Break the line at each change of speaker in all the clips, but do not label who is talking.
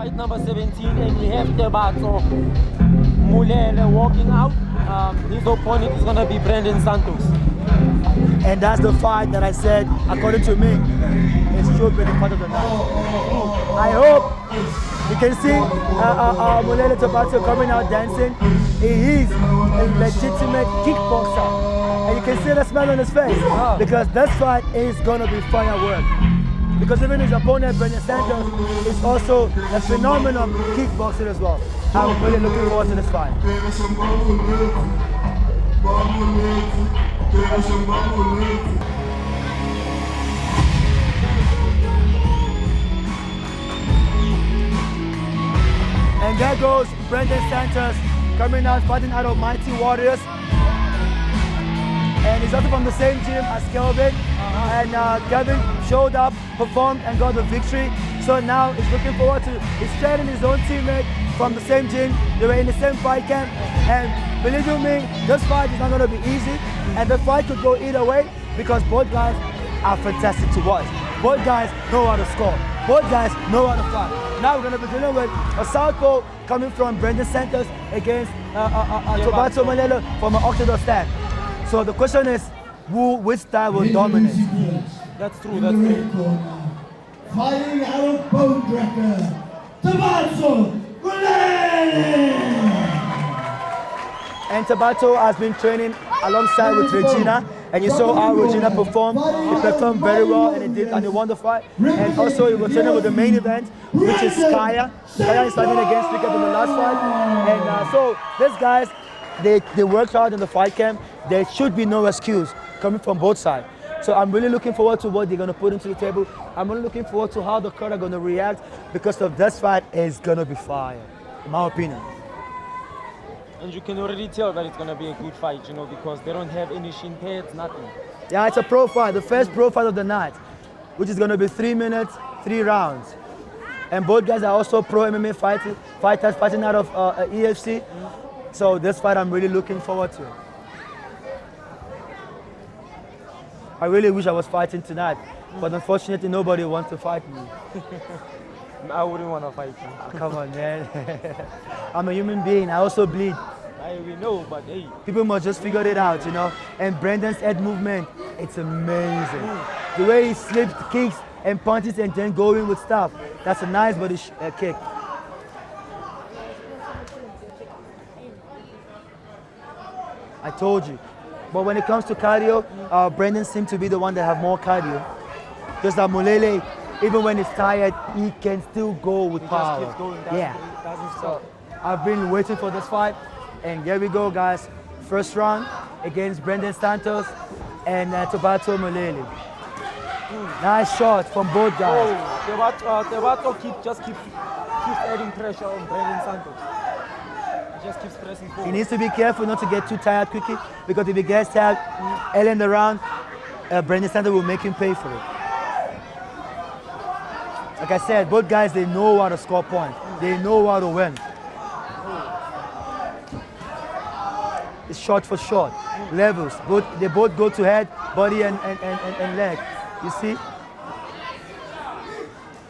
fight number 17, and we have Tebatso Molele walking out. His opponent is going to be Brandon Santos.
And that's the fight that I said, according to me, it should be the fight of the night. I hope you can see Molele Tebatso coming out dancing. He is a legitimate kickboxer. And you can see the smile on his face because this fight is going to be firework. Because even his opponent, Brandon Santos, is also a phenomenal kickboxer as well. I'm really looking forward to this fight. And there goes Brandon Santos coming out, fighting out of Mighty Warriors. And he's also from the same gym as Kelvin. And Kelvin showed up, performed, and got the victory. So now he's looking forward to, he's training his own teammate from the same gym. They were in the same fight camp. And believe you me, this fight is not going to be easy. And the fight could go either way because both guys are fantastic to watch. Both guys know how to score. Both guys know how to fight. Now we're going to be dealing with a southpaw coming from Brandon Santos against Tebatso Molele from an orthodox stand. So the question is, which style will dominate?
That's true, that's true.
Fighting out of Bonecracker, Tebatso Molele!
And Tebatso has been training alongside with Regina, and you saw how Regina performed. He performed very well, and he won the fight. And also he was training with the main event, which is Kaya. Kaya is fighting against Pickup in the last fight. And so these guys, they worked hard in the fight camp. There should be no excuse coming from both sides. So I'm really looking forward to what they're going to put into the table. I'm really looking forward to how the crowd are going to react because of this fight is going to be fire, in my opinion.
And you can already tell that it's going to be a good fight, you know, because they don't have any shin pads, nothing.
Yeah, it's a pro fight, the first pro fight of the night, which is going to be 3 minutes, 3 rounds. And both guys are also pro MMA fighters fighting out of EFC. So this fight I'm really looking forward to. I really wish I was fighting tonight, but unfortunately nobody wants to fight me.
I wouldn't want to fight you.
Oh, come on, man. I'm a human being, I also bleed.
We know, but hey.
People must just figure it out, you know. And Brandon's head movement, it's amazing. The way he slips, kicks, and punches and then going with stuff. That's a nice body kick. I told you. But when it comes to cardio, Brandon seems to be the one that have more cardio. Just that Molele, even when he's tired, he can still go with power.
Just keeps going, doesn't stop.
I've been waiting for this fight, and here we go, guys. First round against Brandon Santos and Tebatso Molele. Nice shot from both guys.
Oh, Tebatso just keeps adding pressure on Brandon Santos. He just keeps pressing forward.
He needs to be careful not to get too tired quickly, because if he gets tired early in the round, Brandon Santos will make him pay for it. Like I said, both guys, they know how to score points. They know how to win. It's shot for shot, levels. They both go to head, body, and leg. You see?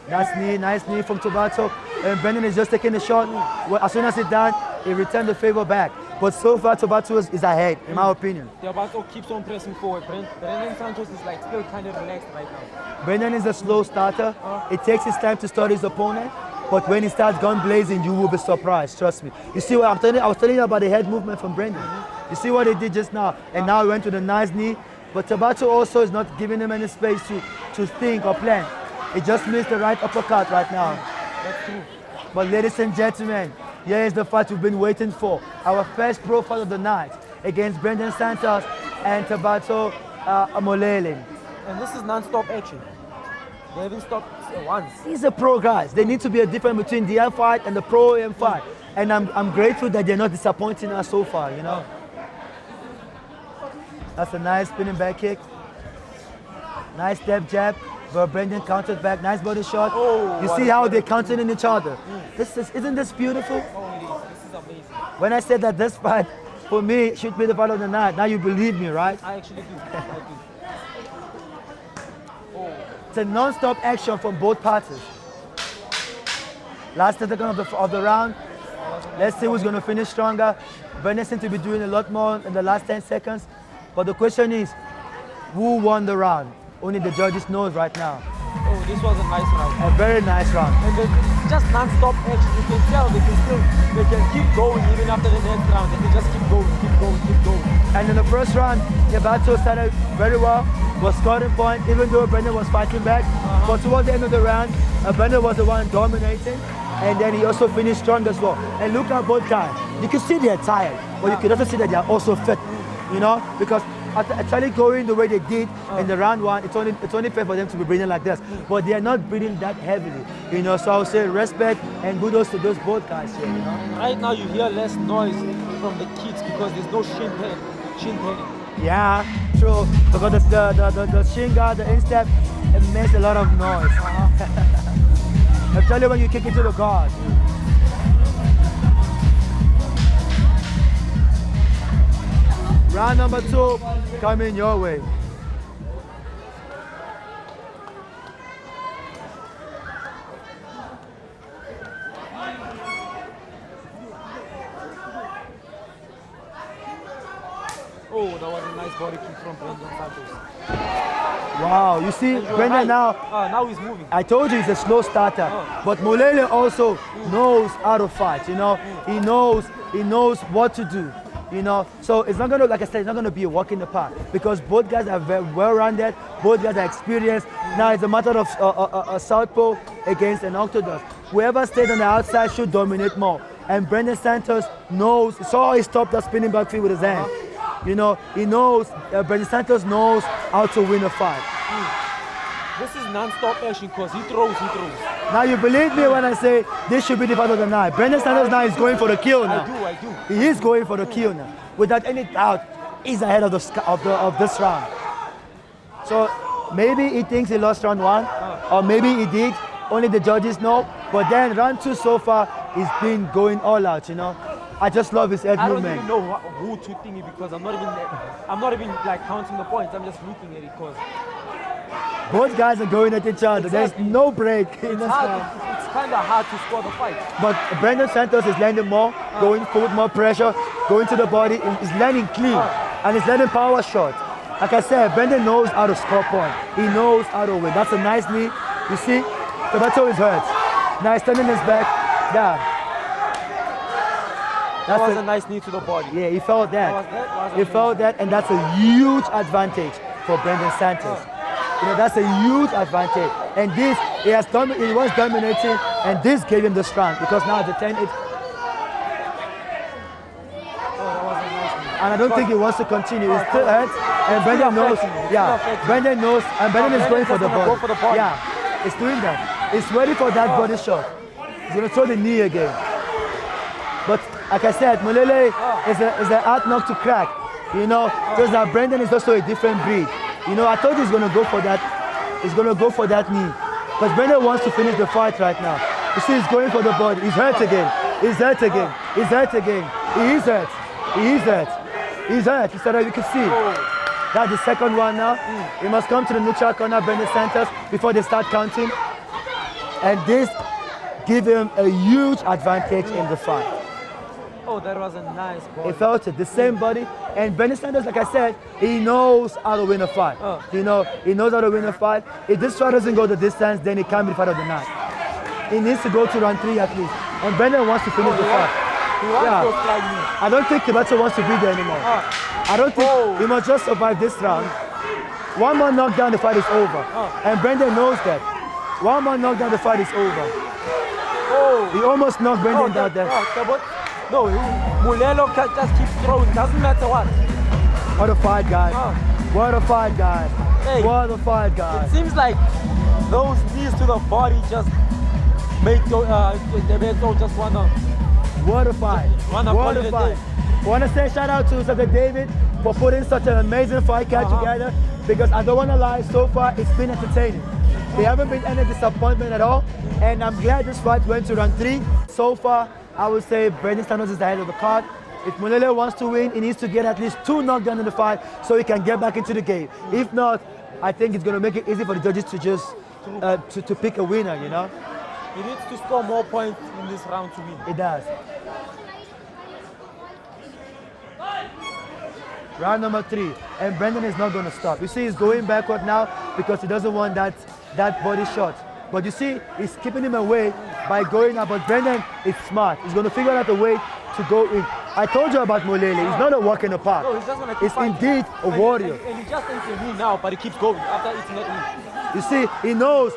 Nice knee from Tebatso. And Brandon is just taking the shot. Well, as soon as it's done, he returned the favor back. But so far, Tebatso is ahead, in my opinion.
Tebatso keeps on pressing forward. Brandon Santos is like still kind of relaxed right now.
Brandon is a slow starter. It takes his time to study his opponent. But when he starts gun blazing, you will be surprised, trust me. You see what I was telling you about the head movement from Brandon. You see what he did just now? And now he went to the nice knee. But Tebatso also is not giving him any space to think or plan. He just missed the right uppercut right now.
That's true.
But ladies and gentlemen, here is the fight we've been waiting for. Our first pro fight of the night against Brandon Santos and Tebatso Molele.
And this is non-stop action. They haven't stopped once.
These are pro guys. There needs to be a difference between the AM fight and the pro AM fight. And I'm grateful that they're not disappointing us so far, you know. That's a nice spinning back kick. Nice step jab. But Brandon countered back. Nice body shot.
Oh,
you see how they countered in each other. Isn't this beautiful?
Oh, this is amazing.
When I said that this fight, for me, should be the fight of the night, now you believe me, right?
I actually do. I do. Oh.
It's a non-stop action from both parties. Last second of the round. Let's see who's going to finish stronger. Brendan seems to be doing a lot more in the last 10 seconds. But the question is, who won the round? Only the judges knows right now.
Oh, this was a nice round.
A very nice round.
And just non-stop action. You can tell they can keep going even after the next round. They can just keep going.
And in the first round, Tebatso started very well, was scoring points, even though Brendan was fighting back. But towards the end of the round, Brendan was the one dominating, and then he also finished strong as well. And look at both guys. You can see they're tired, but you can also see that they're also fit, you know, because actually going the way they did in the round one, it's only fair for them to be breathing like this. But they are not breathing that heavily, you know. So I would say respect and kudos to those both guys here, you know.
Right now you hear less noise from the kids because there's no shin padding.
Yeah, true. Because the shin guard, the instep, it makes a lot of noise. Especially when you kick into the guard. Round number 2 coming your way.
Oh, that was a nice body kick from Brendan Santos.
Wow, you see, Brendan now.
Now he's moving.
I told you he's a slow starter, but Molele also knows how to fight. You know, he knows what to do. You know, so it's not gonna, like I said, it's not gonna be a walk in the park because both guys are very well-rounded. Both guys are experienced. Now it's a matter of a southpaw against an orthodox. Whoever stays on the outside should dominate more. And Brendan Santos knows. Saw how he stopped that spinning back feet with his hand. You know, he knows. Brendan Santos knows how to win a fight.
This is non-stop action because he throws.
Now you believe me when I say this should be the fight of the night. Brendan Santos now is going for the kill now.
I do.
He is going for the kill now. Without any doubt, he's ahead of this round. So maybe he thinks he lost round 1, or maybe he did. Only the judges know. But then round 2 so far, he's been going all out. You know, I just love his head movement.
I don't even know who to think because I'm not even like counting the points. I'm just looking at it because
both guys are going at each other.
Exactly.
There's no break in this round.
It's kind of hard to score the fight.
But Brendan Santos is landing more, going forward, more pressure, going to the body. He's landing clean, and he's landing power shots. Like I said, Brendan knows how to score points. He knows how to win. That's a nice knee. You see, Tebatso is hurt. Now he's turning his back. Yeah.
That was a nice knee to the body.
Yeah, he felt that. He felt that, and that's a huge advantage for Brendan Santos. You know, that's a huge advantage. And this, he was dominating, and this gave him the strength because now the 10 it. And I don't think he wants to continue. He's still hurt, and Brendan knows. Yeah, Brendan knows, and Brendan is going for the body. Yeah, he's doing that. He's ready for that body shot. He's going to throw the knee again. But like I said, Molele is an hard knock to crack. You know, because that Brendan is also a different breed. You know, I thought he's going to go for that. He's going to go for that knee. Because Brendan wants to finish the fight right now. You see, he's going for the body. He's hurt again. He's hurt again. He's hurt again. He is hurt. He is hurt. He's hurt. So that you can see. That's the second one now. He must come to the neutral corner, Brendan Santos, before they start counting. And this gives him a huge advantage in the fight.
Oh, that was a nice body.
He felt it, the same body. And Brendan Santos, like I said, he knows how to win a fight. You know, he knows how to win a fight. If this fight doesn't go the distance, then it can't be the fight of the night. He needs to go to round 3 at least. And Brendan wants to finish the fight.
He wants to flag me.
I don't think Tebatso wants to be there anymore. I don't think he must just survive this round. One more knockdown, the fight is over. And Brendan knows that. One more knockdown, the fight is over. He almost knocked Brendan down there.
No, Molele just keeps throwing. Doesn't matter what.
What a fight, guys. What a fight, guys.
Hey,
what a fight, guys.
It seems like those knees to the body just make Tebatso just wanna.
What a fight. What a fight. I want to say shout out to Mr. David for putting such an amazing fight card together, because I don't want to lie, so far it's been entertaining. There haven't been any disappointment at all, and I'm glad this fight went to round 3. So far, I would say Brendan Santos is the head of the card. If Molele wants to win, he needs to get at least 2 knockdowns in the fight so he can get back into the game. If not, I think it's going to make it easy for the judges to just to pick a winner, you know.
He needs to score more points in this round to win.
It does. Round number 3, and Brendan is not going to stop. You see, he's going backward now because he doesn't want that body shot. But you see, he's keeping him away by going up. But Brendan is smart. He's going to figure out a way to go in. I told you about Molele. He's not a walk in the park.
No, he's just gonna keep
He's
fighting.
indeed a warrior.
And he just thinks a knee now, but he keeps going after eating that knee.
You see, he knows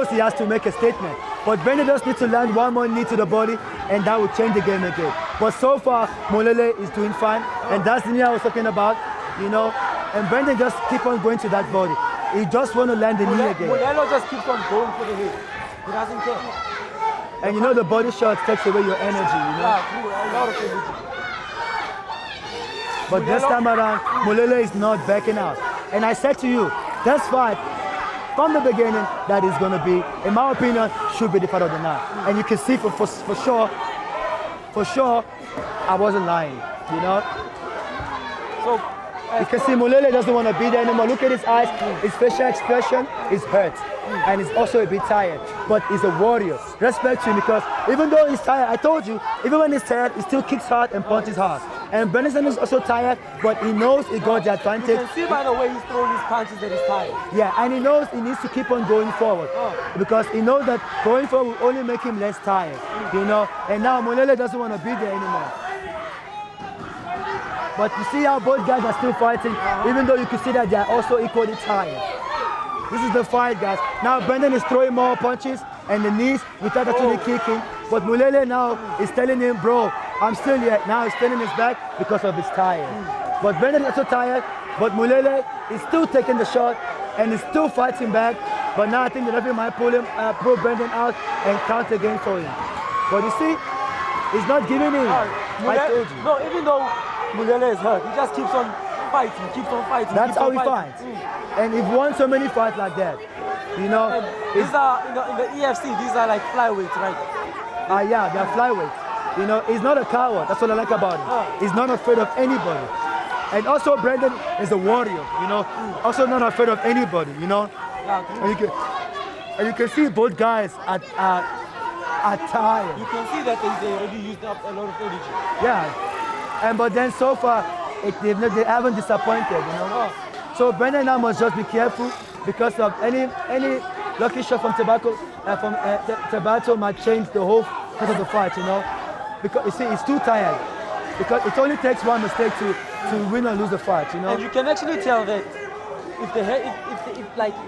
he has to make a statement. But Brendan just needs to land one more knee to the body, and that will change the game again. But so far, Molele is doing fine, and that's the knee I was talking about, you know. And Brendan just keep on going to that body. He just want to land the knee again.
Molele just keeps on going for the head. He doesn't care.
And you know the body shot takes away your energy, you know.
Yeah, true. A lot of energy.
But this time around, Molele is not backing out. And I said to you, this fight, from the beginning, that is going to be, in my opinion, should be the fight of the night. And you can see for sure, I wasn't lying, you know.
So,
You can see Molele doesn't want to be there anymore. Look at his eyes, his facial expression is hurt. And he's also a bit tired. But he's a warrior. Respect to him because even though he's tired, I told you, even when he's tired, he still kicks hard and punches hard. And Brendan is also tired, but he knows he got the
you
advantage.
can see by the way he's throwing his punches that he's tired.
Yeah, and he knows he needs to keep on going forward because he knows that going forward will only make him less tired, you know. And now Molele doesn't want to be there anymore. But you see how both guys are still fighting, even though you can see that they are also equally tired. This is the fight, guys. Now Brendan is throwing more punches and the knees without actually kicking. But Molele now is telling him, bro, I'm still here. Now he's turning his back because of his tired. But Brendan is also tired, but Molele is still taking the shot and is still fighting back. But now I think the referee might pull Brendan out and count again for him. But you see, he's not giving in. I told you.
No, even though Molele is hurt, he just keeps on fighting,
That's how he fights. And he's won so many fights like that. You know,
And these are in the EFC, these are like flyweights, right?
yeah, they're flyweights. You know, he's not a coward. That's what I like about him. He's not afraid of anybody. And also Brendan is a warrior, you know, also not afraid of anybody, you know. And you can see both guys are tired.
You can see that they already used up a lot of energy.
Yeah. But then so far, they haven't disappointed, you know. So Brendan now must just be careful because of any lucky shot from Tebatso might change the whole course of the fight, you know. Because you see, he's too tired. Because it only takes one mistake to win or lose the fight, you know.
And you can actually tell that if they had,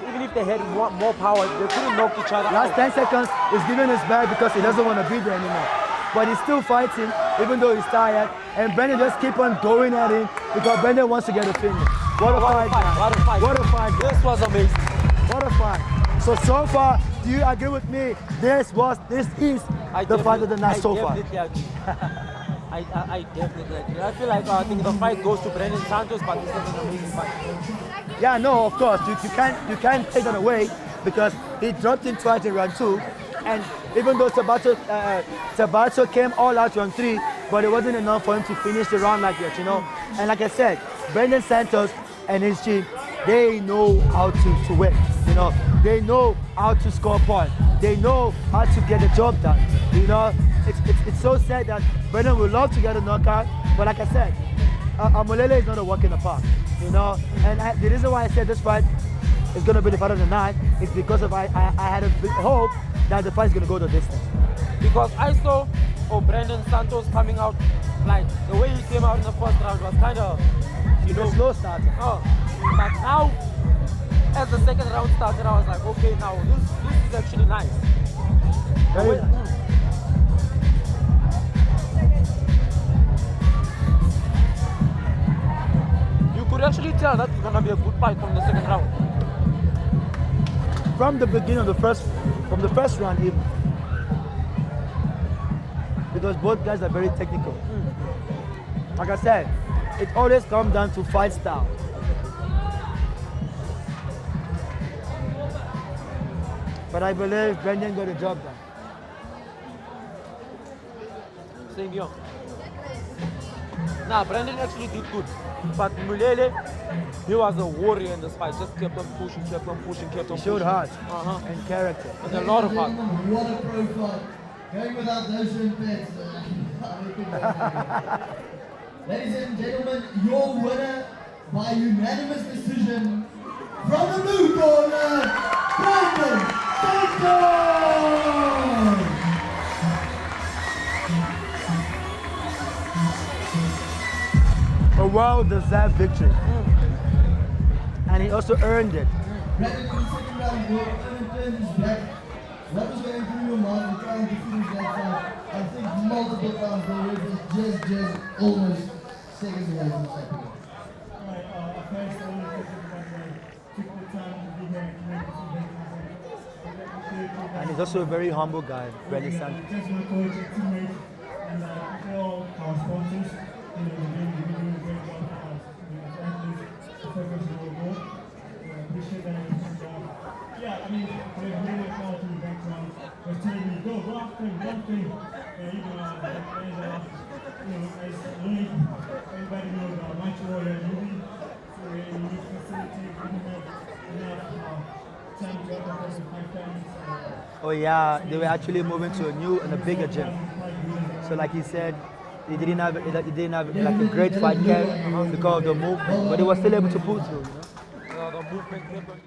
even if they had more power, they couldn't knock each other
Last
out.
10 seconds, he's giving his back because he doesn't want to be there anymore. But he's still fighting, even though he's tired. And Brendan just keep on going at him because Brendan wants to get a finish. What a fight, man.
What a fight.
What a fight.
This was amazing.
What a fight. So far, do you agree with me? This is the fight of the night so far.
I definitely agree. I definitely agree. I feel like I think the fight goes to Brendan Santos, but this was an amazing fight.
Yeah, no, of course. You can't take that away because he dropped him twice in round 2. And even though Tebatso came all out round 3, but it wasn't enough for him to finish the round like that, you know. And like I said, Brendan Santos and his team, they know how to win, you know. They know how to score points. They know how to get the job done, you know. It's so sad that Brendan would love to get a knockout, but like I said, Molele is not a walk in the park, you know. And the reason why I said this fight is going to be the fight of the night is because of I had a big hope that the fight is going to go the distance.
Because I saw Brendan Santos coming out, like the way he came out in the first round was kind of, you know,
slow starter.
But now, as the second round started, I was like, okay, now this is actually nice.
Very nice.
You could actually tell that it's gonna be a good fight from the second round.
From the beginning of the first round even. Because both guys are very technical. Like I said, it always comes down to fight style. But I believe Brendan got the job done.
Same here. Nah, Brandon actually did good. But Molele, he was a warrior in this fight. Just kept on pushing, kept on pushing, kept on
He showed
pushing.
heart
Uh-huh.
and character.
And a lot of heart.
What a pro fight. Going without those two bets. Ladies and gentlemen, your winner by unanimous decision from the blue corner, Brandon Santos!
A well-deserved victory. And he also earned it.
Brandon, in the second round, your opponent turned his back. What was going through your mind trying to finish that fight? I think multiple times the ref was just almost seconds away from stopping it.
First, I want to thank everybody that took the time to be here and make this event.
And he's also a very humble guy, Brandon Santos.
Thanks to my coach and teammates and all our sponsors. They're doing a great job for us. As athletes, focus on our goal. Appreciate that. And, yeah, I mean, they're really called to the background. They're telling me, go after him, go after him. As only everybody knows about Match Warrior movie, so we're in a unique facility. We don't have enough time to work on 5 times.
Oh yeah, they were actually moving to a new and a bigger gym. So like he said, he didn't have like a great fight camp because of the move, but he was still able to pull through. You know?
The movement kept on